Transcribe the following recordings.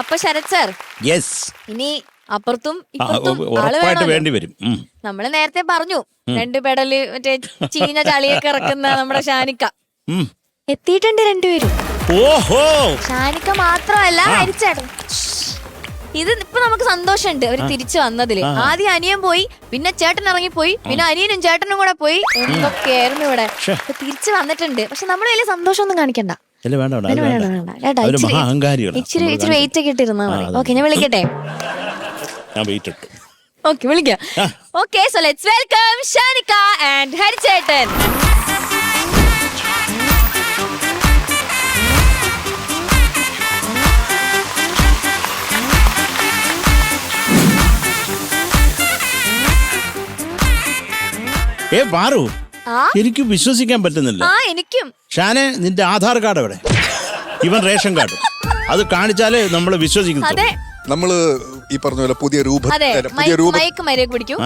അപ്പൊ Sarath sir, yes, ഇനി അപ്പുറത്തും ഇപ്പുറത്തും ആള് ഉറപ്പായിട്ട് വേണമല്ലോ. വേണ്ടി വരും. നമ്മള് നേരത്തെ പറഞ്ഞു 2 പെടല് മറ്റേ ചീഞ്ഞ ചളിയൊക്കെ ഇറക്കുന്ന നമ്മുടെ ഷാനിക്ക എത്തിയിട്ടുണ്ട് 2 പേരും. ഓഹോ, ഷാനിക്ക മാത്രമല്ല ഹരിച്ചേട്ടൻ. ഇത് ഇപ്പൊ നമുക്ക് സന്തോഷമുണ്ട് അവര് തിരിച്ചു വന്നതില്. ആദ്യം അനിയൻ പോയി, പിന്നെ ചേട്ടൻ ഇറങ്ങിപ്പോയി, പിന്നെ അനിയനും ചേട്ടനും കൂടെ പോയി. എന്തൊക്കെയായിരുന്നു ഇവിടെ. ഇപ്പൊ തിരിച്ചു വന്നിട്ടുണ്ട്. പക്ഷെ നമ്മള് വലിയ സന്തോഷമൊന്നും കാണിക്കണ്ട. ഇച്ചിരി വെയിറ്റ് ഒക്കെ ഇട്ടിരുന്നാ മതി. ഓക്കെ, ഞാൻ വിളിക്കട്ടെ? ഓക്കെ, വിളിക്കാം. Okay, so let's welcome Shanika and ഹരിച്ചേട്ടൻ. പാറു, എനിക്ക് വിശ്വസിക്കാൻ പറ്റുന്നില്ല. എനിക്കും. ഷാനെ, നിന്റെ ആധാർ കാർഡ് എവിടെ? ഇവൻ റേഷൻ കാർഡ്. അത് കാണിച്ചാലേ നമ്മൾ വിശ്വസിക്കുന്നു. നമ്മള് ഈ പറഞ്ഞ പോലെ പുതിയ പഠിക്കും.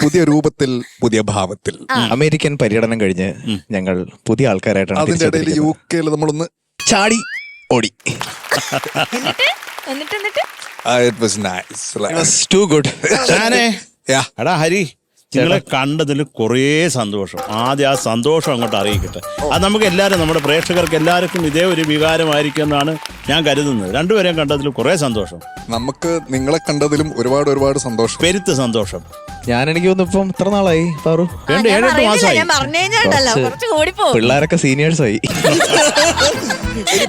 പുതിയ രൂപത്തിൽ, പുതിയ ഭാവത്തിൽ അമേരിക്കൻ പര്യടനം കഴിഞ്ഞ് ഞങ്ങൾ പുതിയ ആൾക്കാരായിട്ടാണ്. അതിന്റെ ഇടയിൽ UK നമ്മളൊന്ന് ചാടി ഓടി. It was nice. It was too good. ഷാനെ, Yeah. എടാ ഹരി, നിങ്ങളെ കണ്ടതിൽ കുറേ സന്തോഷം. ആദ്യം ആ സന്തോഷം അങ്ങോട്ട് അറിയിക്കട്ടെ. അത് നമുക്ക് എല്ലാവരും, നമ്മുടെ പ്രേക്ഷകർക്ക് എല്ലാവർക്കും ഇതേ ഒരു വികാരമായിരിക്കും എന്നാണ് ഞാൻ കരുതുന്നത്. 2 പേരെയും കണ്ടതിൽ കുറേ സന്തോഷം. നമുക്ക് നിങ്ങളെ കണ്ടതിലും ഒരുപാട് സന്തോഷം, പെരുത്ത് സന്തോഷം. എനിക്ക് തോന്നുന്നു ഇപ്പം ഇത്ര നാളായി പാറു, 7-8 മാസമായി. പിള്ളേരൊക്കെ സീനിയേഴ്സ് ആയി.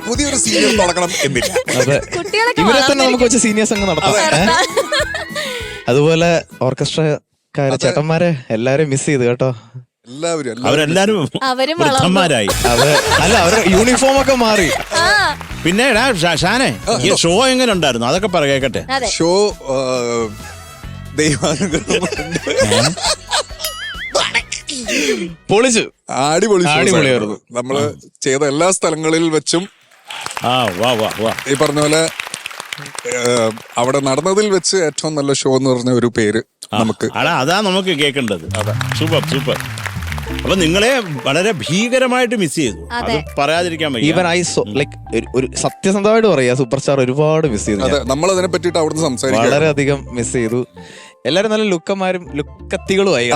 പുതിയൊരു സീനിയർ തുടങ്ങണം എന്നില്ല. അതെ, ഇവരെ തന്നെ നമുക്ക് വെച്ച് സീനിയേഴ്സ് അങ്ങ് നടത്താം. അതുപോലെ ഓർക്കസ്ട്രക്കാരെ ചേട്ടന്മാരെ എല്ലാരും മിസ് ചെയ്തു കേട്ടോ. അവരെല്ലാരും വൃദ്ധന്മാരായി. അല്ല, അവരുടെ യൂണിഫോം ഒക്കെ മാറി. പിന്നെ ഷാനെ, ഈ ഷോ എങ്ങനെ ഉണ്ടായിരുന്നു? അതൊക്കെ പറയട്ടെ. ഷോ പൊളിച്ചു, അടിപൊളിയായിരുന്നു. നമ്മള് ചെയ്ത എല്ലാ സ്ഥലങ്ങളിൽ വെച്ചും ഈ പറഞ്ഞ പോലെ അവിടെ നടന്നതിൽ വെച്ച് ഏറ്റവും നല്ല ഷോ എന്ന് പറഞ്ഞ ഒരു പേര് നമുക്ക് അതാ നമുക്ക് കേൾക്കേണ്ടത്. Super super. അപ്പൊ നിങ്ങളെ വളരെ ഭീകരമായിട്ട് മിസ് ചെയ്തു. അത് പറയാതിരിക്കാൻ വയ്യ. ഈവൻ ഒരു സത്യസന്ധമായിട്ട് പറയാ, സൂപ്പർ സ്റ്റാർ ഒരുപാട് മിസ് ചെയ്തു. നമ്മൾ അതിനെ പറ്റിയിട്ട് അവിടുന്ന് സംസാരിക്കും. വളരെയധികം മിസ് ചെയ്തു. എല്ലാരും നല്ല ലുക്കന്മാരും ലുക്കത്തികളുമായി.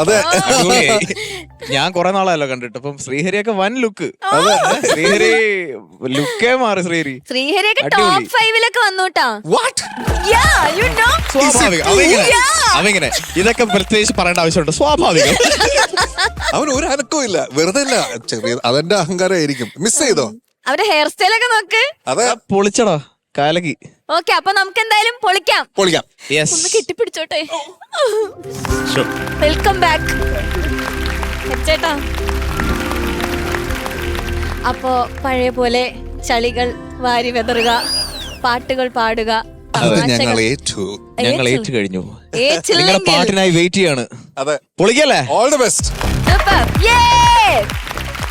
ഞാൻ കുറെ നാളായല്ലോ കണ്ടിട്ട്. അപ്പം ശ്രീഹരിയൊക്കെ വൻ ലുക്ക്. ശ്രീഹരി ലുക്കേ മാറി. ശ്രീഹരിയൊക്കെ ടോപ്പ് 5-ലൊക്കെ വന്നൂട്ടാ. സ്വാഭാവികം. അവങ്ങനെ ഇതൊക്കെ പ്രത്യേകിച്ച് പറയേണ്ട ആവശ്യമുണ്ട്. സ്വാഭാവികം. അവൻ ഒരു അനക്കവും ഇല്ല, വെറുതെ അല്ല, ചെറിയ അതെന്റെ അഹങ്കാരമായിരിക്കും. മിസ് ചെയ്തോ അവരുടെ ഹെയർ സ്റ്റൈലൊക്കെ നോക്ക്. അതെ, പൊളിച്ചടാ കാലകി. ഓക്കെ, അപ്പൊ നമുക്ക് എന്തായാലും പൊളിക്കാം. ഒന്ന് കെട്ടിപ്പിടിച്ചോട്ടെ. വെൽക്കം ബാക്ക് ചേട്ടാ. അപ്പോ പഴയ പോലെ ചളികൾ വാരി വെതറുക, പാട്ടുകൾ പാടുക. ഞങ്ങൾ ഏറ്റു കഴിഞ്ഞു. നിങ്ങളുടെ പാട്ടിനായി വെയിറ്റ് ചെയ്യാണ്. അതെ, പൊളിക്കല്ലേ? All the best.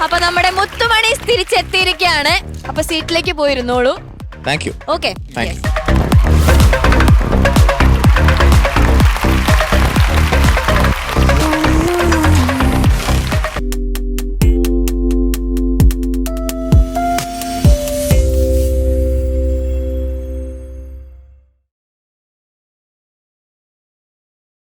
അപ്പൊ നമ്മുടെ മുത്തുമണി തിരിച്ചെത്തിയിരിക്കുകയാണ്. അപ്പൊ സീറ്റിലേക്ക് പോയിരുന്നോളൂ. Thank you. ഓക്കെ.